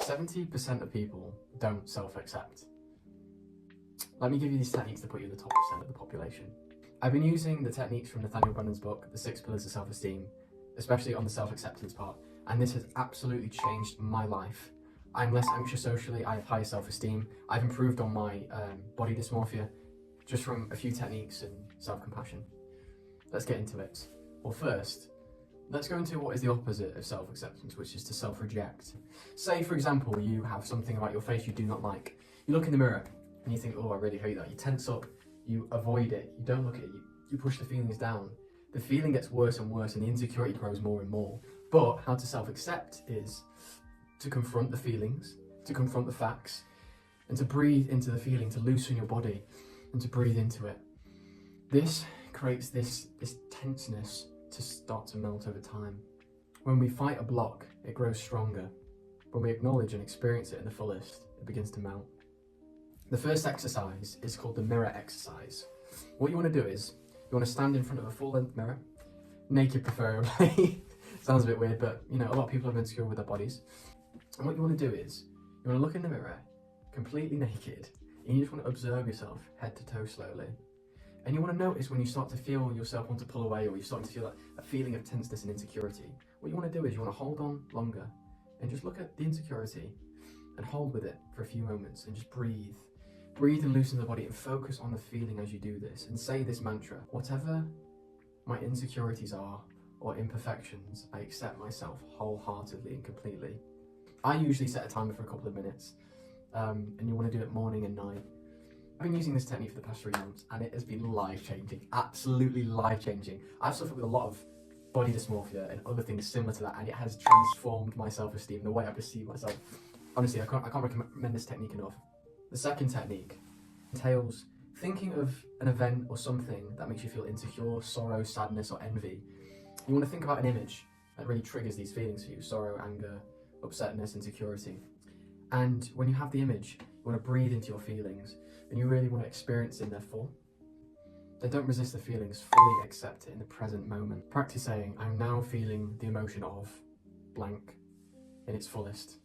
70% of people don't self-accept. Let me give you these techniques to put you in the top percent of the population. I've been using the techniques from Nathaniel Brennan's book, The 6 Pillars of Self-Esteem, especially on the self-acceptance part, and this has absolutely changed my life. I'm less anxious socially, I have higher self-esteem, I've improved on my body dysmorphia just from a few techniques and self-compassion. Let's get into it. Well, first, let's go into what is the opposite of self-acceptance, which is to self-reject. Say, for example, you have something about your face you do not like. You look in the mirror and you think, oh, I really hate that. You tense up, you avoid it, you don't look at it, you push the feelings down. The feeling gets worse and worse and the insecurity grows more and more. But how to self-accept is to confront the feelings, to confront the facts, and to breathe into the feeling, to loosen your body and to breathe into it. This creates this tenseness to start to melt over time. When we fight a block, it grows stronger. When we acknowledge and experience it in the fullest, it begins to melt. The first exercise is called the mirror exercise. What you want to do is, you want to stand in front of a full-length mirror, naked preferably. Sounds a bit weird, but you know, a lot of people are insecure with their bodies. And what you want to do is, you want to look in the mirror, completely naked, and you just want to observe yourself head to toe slowly. And you want to notice when you start to feel yourself want to pull away, or you're starting to feel a feeling of tenseness and insecurity. What you want to do is you want to hold on longer and just look at the insecurity and hold with it for a few moments and just breathe. Breathe and loosen the body and focus on the feeling as you do this, and say this mantra: whatever my insecurities are or imperfections, I accept myself wholeheartedly and completely. I usually set a timer for a couple of minutes, and you want to do it morning and night. I've been using this technique for the past 3 months and it has been life-changing, absolutely life-changing. I've suffered with a lot of body dysmorphia and other things similar to that, and it has transformed my self-esteem, the way I perceive myself. Honestly, I can't recommend this technique enough. The second technique entails thinking of an event or something that makes you feel insecure, sorrow, sadness, or envy. You want to think about an image that really triggers these feelings for you: sorrow, anger, upsetness, insecurity. And when you have the image, you want to breathe into your feelings and you really want to experience it in their full. Then don't resist the feelings, fully accept it in the present moment. Practice saying, I'm now feeling the emotion of blank in its fullest.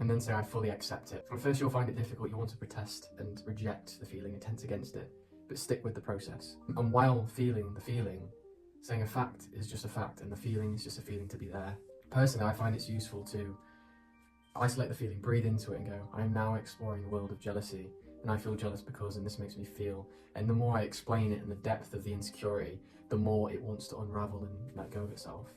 And then say, I fully accept it. At first you'll find it difficult, you want to protest and reject the feeling and tense against it, but stick with the process. And while feeling the feeling, saying a fact is just a fact and the feeling is just a feeling to be there. Personally, I find it's useful to isolate the feeling, breathe into it and go, I'm now exploring the world of jealousy and I feel jealous because, and this makes me feel. And the more I explain it and the depth of the insecurity, the more it wants to unravel and let go of itself.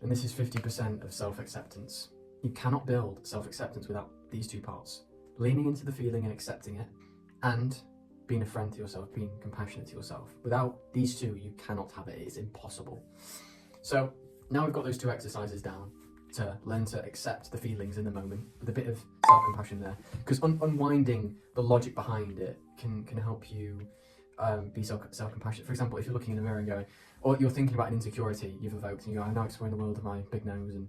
And this is 50% of self-acceptance. You cannot build self-acceptance without these two parts: leaning into the feeling and accepting it, and being a friend to yourself, being compassionate to yourself. Without these two, you cannot have it. It's impossible. So now we've got those 2 exercises down to learn to accept the feelings in the moment with a bit of self-compassion there, because unwinding the logic behind it can help you be self-compassionate. For example, if you're looking in the mirror and going, or you're thinking about an insecurity you've evoked and you go, I'm now exploring the world of my big nose and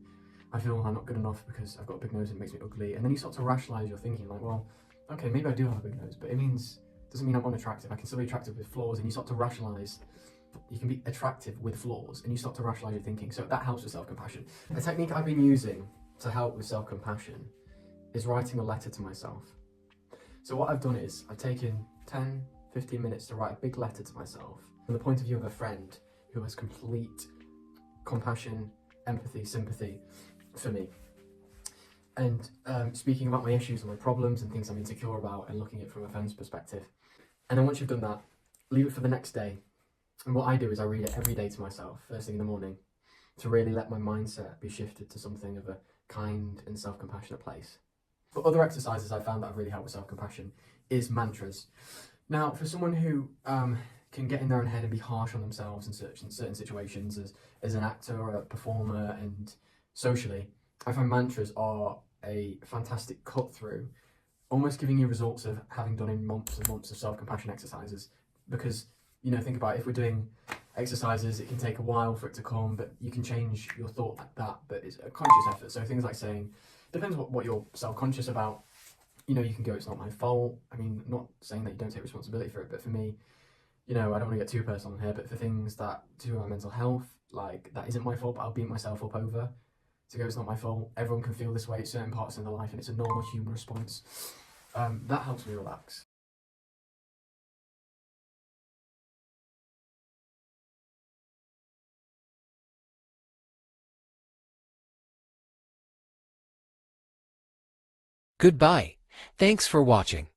I feel I'm not good enough because I've got a big nose and it makes me ugly. And then you start to rationalise your thinking, like, well, okay, maybe I do have a big nose, but doesn't mean I'm unattractive. I can still be attractive with flaws. And you start to rationalise. You can be attractive with flaws and you start to rationalise your thinking. So that helps with self-compassion. A technique I've been using to help with self-compassion is writing a letter to myself. So what I've done is I've taken 10, 15 minutes to write a big letter to myself from the point of view of a friend who has complete compassion, empathy, sympathy for me. And speaking about my issues and my problems and things I'm insecure about and looking at it from a friend's perspective. And then once you've done that, leave it for the next day. And what I do is I read it every day to myself, first thing in the morning, to really let my mindset be shifted to something of a kind and self-compassionate place. But other exercises I found that have really helped with self-compassion is mantras. Now, for someone who can get in their own head and be harsh on themselves in certain situations as an actor or a performer and socially, I find mantras are a fantastic cut through, almost giving you results of having done in months and months of self-compassion exercises. Because, you know, think about it, if we're doing exercises, it can take a while for it to come, but you can change your thought like that, but it's a conscious effort. So things like saying, depends what you're self-conscious about. You know, you can go, it's not my fault. I mean, not saying that you don't take responsibility for it, but for me, you know, I don't want to get too personal here, but for things that do with my mental health, like, that isn't my fault, but I'll beat myself up over. to go, it's not my fault. Everyone can feel this way at certain parts in their life, and it's a normal human response. That helps me relax. Goodbye. Thanks for watching.